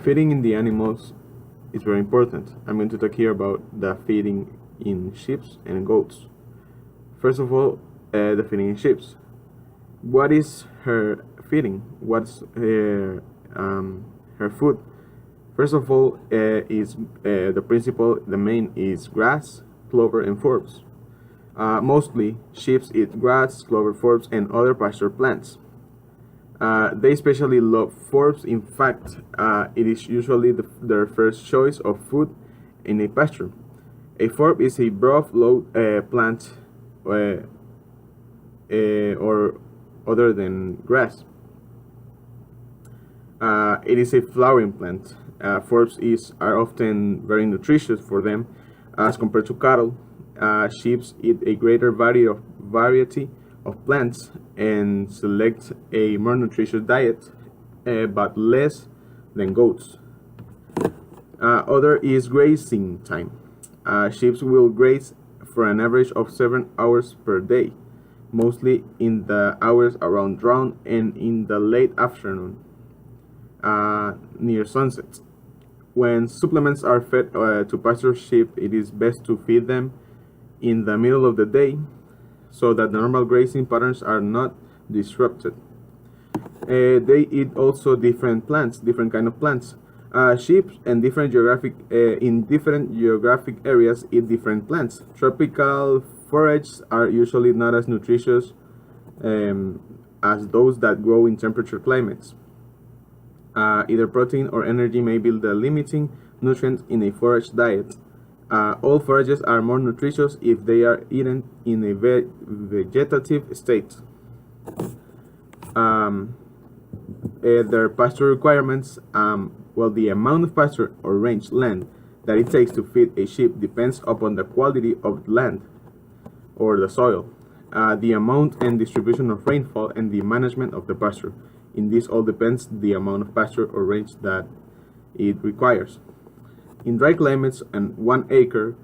Feeding in the animals is very important. I'm going to talk here about the feeding in sheep and goats. First of all, the feeding in sheep. What is her feeding? What's her food? First of all, is the main is grass, clover, and forbs. Mostly, sheep eat grass, clover, forbs, and other pasture plants. They especially love forbs. In fact, it is usually their first choice of food in a pasture. A forb is a broad low plant or other than grass. It is a flowering plant. Forbs are often very nutritious for them as compared to cattle. Sheep eat a greater variety of plants and select a more nutritious diet, but less than goats. Other is grazing time. Sheep will graze for an average of 7 hours per day, mostly in the hours around dawn and in the late afternoon, near sunset. When supplements are fed to pasture sheep, it is best to feed them in the middle of the day so that normal grazing patterns are not disrupted. They eat also different plants, different kind of plants. Sheep and in different geographic areas eat different plants. Tropical forages are usually not as nutritious as those that grow in temperature climates. Either protein or energy may be the limiting nutrient in a forage diet. All forages are more nutritious if they are eaten in a vegetative state. Their pasture requirements, the amount of pasture or range land that it takes to feed a sheep depends upon the quality of the land or the soil, the amount and distribution of rainfall, and the management of the pasture. In this all depends the amount of pasture or range that it requires. In dry climates, 1 acre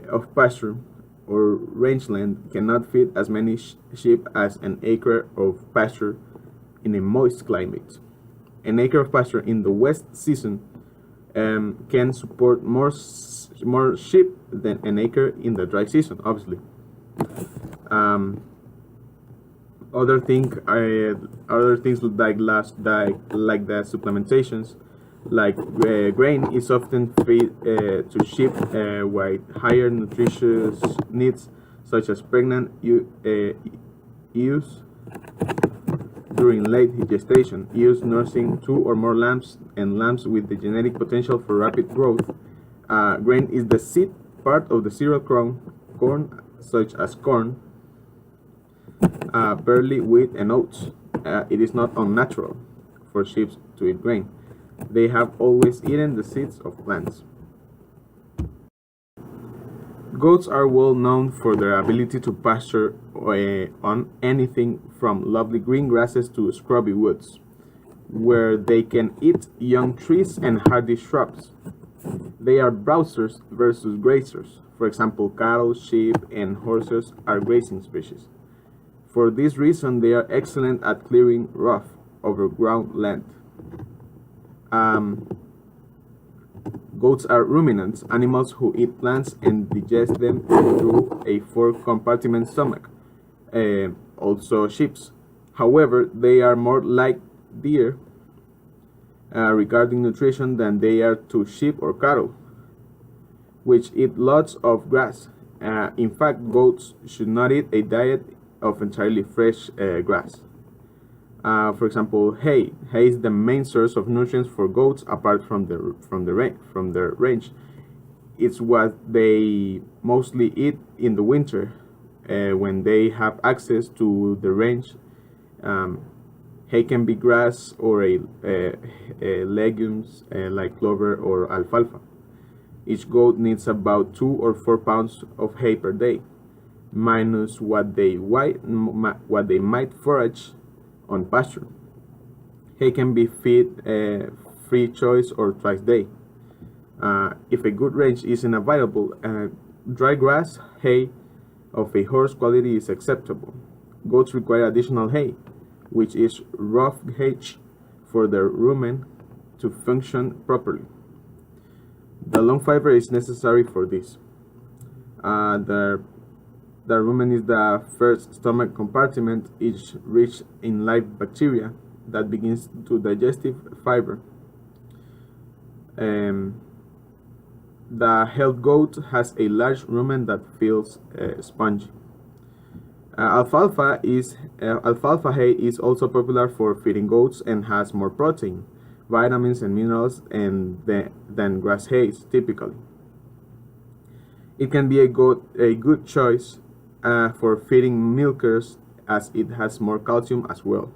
of pasture or rangeland cannot feed as many sheep as an acre of pasture in a moist climate. An acre of pasture in the wet season can support more sheep than an acre in the dry season, obviously. Other things like the supplementations, like grain is often fed to sheep with higher nutritious needs, such as pregnant ewes during late gestation, ewes nursing 2 or more lambs, and lambs with the genetic potential for rapid growth. Grain is the seed part of the cereal corn, such as corn, barley, wheat, and oats. It is not unnatural for sheep to eat grain. They have always eaten the seeds of plants. Goats are well known for their ability to pasture on anything from lovely green grasses to scrubby woods, where they can eat young trees and hardy shrubs. They are browsers versus grazers. For example, cattle, sheep, and horses are grazing species. For this reason, they are excellent at clearing rough, overgrown land. Goats are ruminants, animals who eat plants and digest them through a 4-compartment stomach. Also sheep. However, they are more like deer regarding nutrition than they are to sheep or cattle, which eat lots of grass. In fact, goats should not eat a diet of entirely fresh grass. For example, hay. Hay is the main source of nutrients for goats apart from their range. It's what they mostly eat in the winter when they have access to the range. Hay can be grass or legumes like clover or alfalfa. Each goat needs about 2 or 4 pounds of hay per day, minus what they might forage on pasture. Hay can be fed free choice or twice a day. If a good range isn't available, dry grass hay of a horse quality is acceptable. Goats require additional hay, which is rough hay for their rumen to function properly. The long fiber is necessary for this. The rumen is the first stomach compartment, is rich in live bacteria that begins to digestive fiber. The health goat has a large rumen that feels spongy. Alfalfa hay is also popular for feeding goats and has more protein, vitamins, and minerals than grass hays typically. It can be a good choice for feeding milkers as it has more calcium as well.